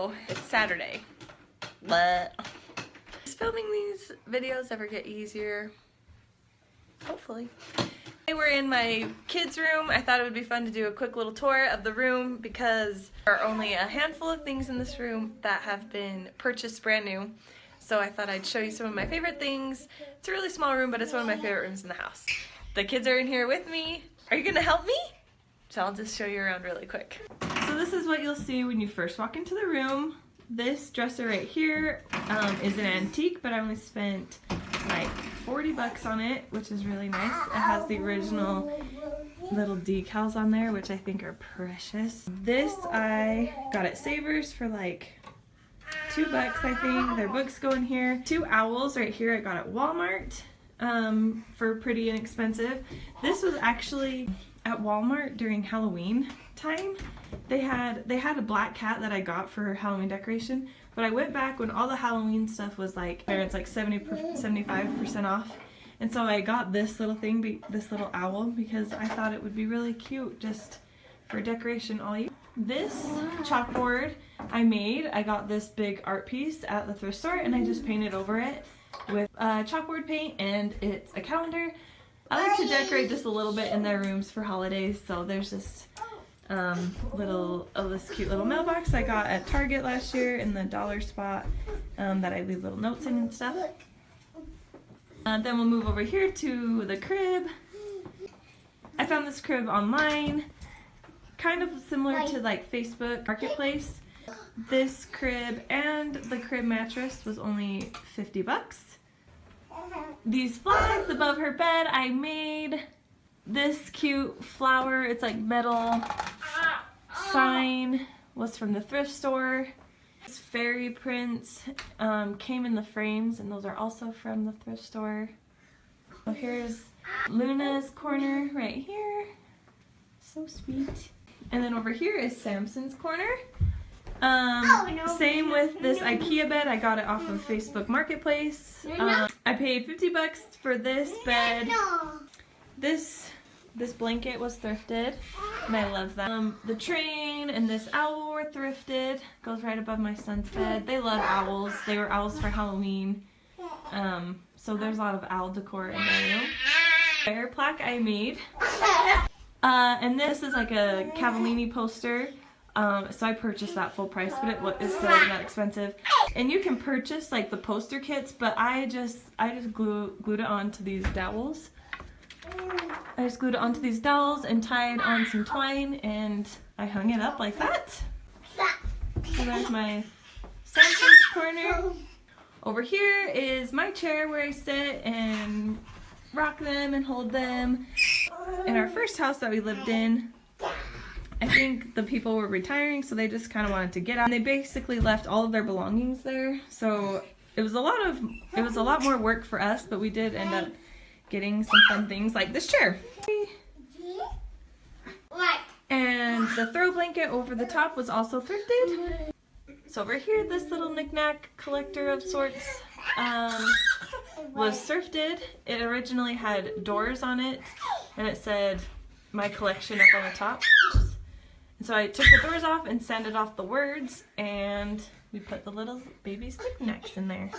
So it's Saturday. Does filming these videos ever get easier? Hopefully. We're in my kids' room. I thought it would be fun to do a quick little tour of the room because there are only a handful of things in this room that have been purchased brand new. So I thought I'd show you some of my favorite things. It's a really small room, but it's one of my favorite rooms in the house. The kids are in here with me. Are you gonna help me? So I'll just show you around really quick. So this is what you'll see when you first walk into the room. This dresser right here is an antique, but I only spent like 40 bucks on it, which is really nice. It has the original little decals on there, which I think are precious. This I got at Savers for like $2, I think. Their books go in here. 2 owls right here I got at Walmart for pretty inexpensive. This was actually at Walmart during Halloween time. They had a black cat that I got for Halloween decoration, but I went back when all the Halloween stuff was like, it's like 75% off, and so I got this little thing, this little owl, because I thought it would be really cute just for decoration all year. This chalkboard I got this big art piece at the thrift store, and I just painted over it with chalkboard paint, and it's a calendar. I like to decorate just a little bit in their rooms for holidays, so there's just this cute little mailbox I got at Target last year in the dollar spot that I leave little notes in and stuff. Then we'll move over here to the crib. I found this crib online, kind of similar to like Facebook Marketplace. This crib and the crib mattress was only 50 bucks. These flags above her bed, I made this cute flower, it's like metal sign, was from the thrift store. This fairy prints came in the frames, and those are also from the thrift store. So here's Luna's corner right here. So sweet. And then over here is Samson's corner. Same with this IKEA bed. I got it off of Facebook Marketplace. I paid 50 bucks for this bed. This blanket was thrifted, and I love that. The train and this owl were thrifted. Goes right above my son's bed. They love owls. They were owls for Halloween. So there's a lot of owl decor in their room. Fire plaque I made. And this is like a Cavallini poster. So I purchased that full price, but it's still not expensive. And you can purchase like the poster kits, but I just glued it onto these dowels. I just glued it onto these dowels and tied on some twine, and I hung it up like that. So there's my Samson's corner. Over here is my chair where I sit and rock them and hold them. In our first house that we lived in, I think the people were retiring, so they just kind of wanted to get out. And they basically left all of their belongings there. So it was a lot more work for us, but we did end up getting some fun things like this chair. And the throw blanket over the top was also thrifted. So over here, this little knickknack collector of sorts was thrifted. It originally had doors on it, and it said my collection up on the top. And so I took the doors off and sanded off the words, and we put the little baby's knickknacks in there.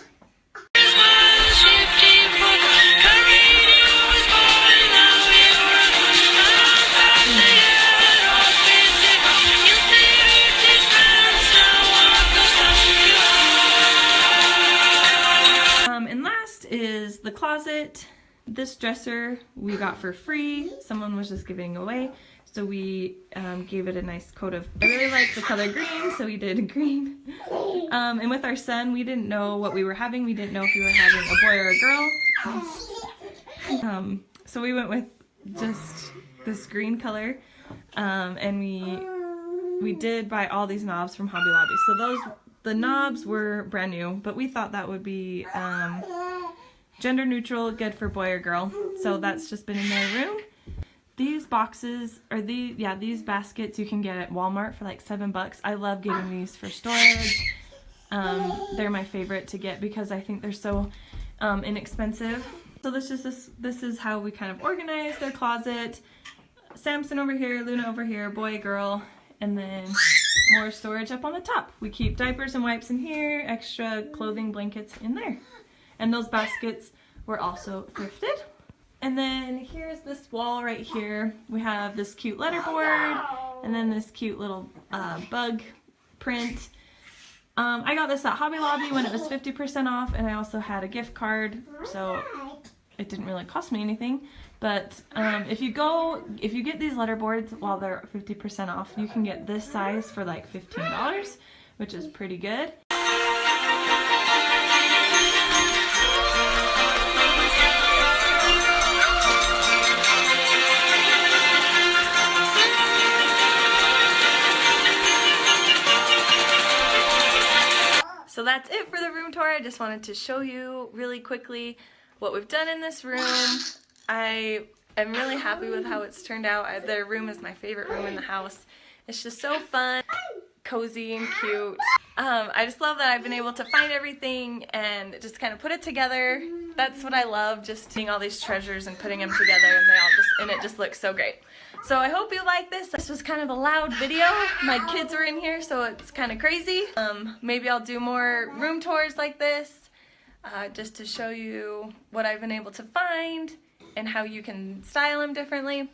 And last is the closet. This dresser we got for free. Someone was just giving away. So we gave it a nice coat of, I really like the color green, so we did green. And with our son, we didn't know what we were having. We didn't know if we were having a boy or a girl. So we went with just this green color. And we did buy all these knobs from Hobby Lobby. So the knobs were brand new, but we thought that would be gender neutral, good for boy or girl. So that's just been in their room. These boxes, or these baskets you can get at Walmart for like $7. I love getting these for storage. They're my favorite to get because I think they're so inexpensive. So this is how we kind of organize their closet. Samson over here, Luna over here, boy, girl, and then more storage up on the top. We keep diapers and wipes in here, extra clothing, blankets in there. And those baskets were also thrifted. And then here's this wall right here. We have this cute letterboard and then this cute little bug print. I got this at Hobby Lobby when it was 50% off, and I also had a gift card, so it didn't really cost me anything. But if you get these letterboards while they're 50% off, you can get this size for like $15, which is pretty good. So that's it for the room tour. I just wanted to show you really quickly what we've done in this room. I am really happy with how it's turned out. Their room is my favorite room in the house. It's just so fun, cozy, and cute. I just love that I've been able to find everything and just kind of put it together. That's what I love, just seeing all these treasures and putting them together, and it just looks so great. So I hope you like this. This was kind of a loud video. My kids are in here, so it's kind of crazy. Maybe I'll do more room tours like this, just to show you what I've been able to find and how you can style them differently.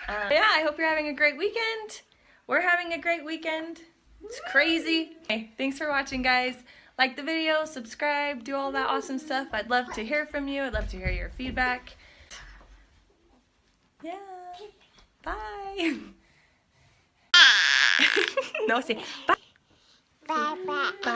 Yeah, I hope you're having a great weekend. We're having a great weekend. It's crazy. Okay, thanks for watching, guys. Like the video, subscribe, do all that awesome stuff. I'd love to hear from you. I'd love to hear your feedback. Yeah. Bye. No, say bye. Bye. Bye.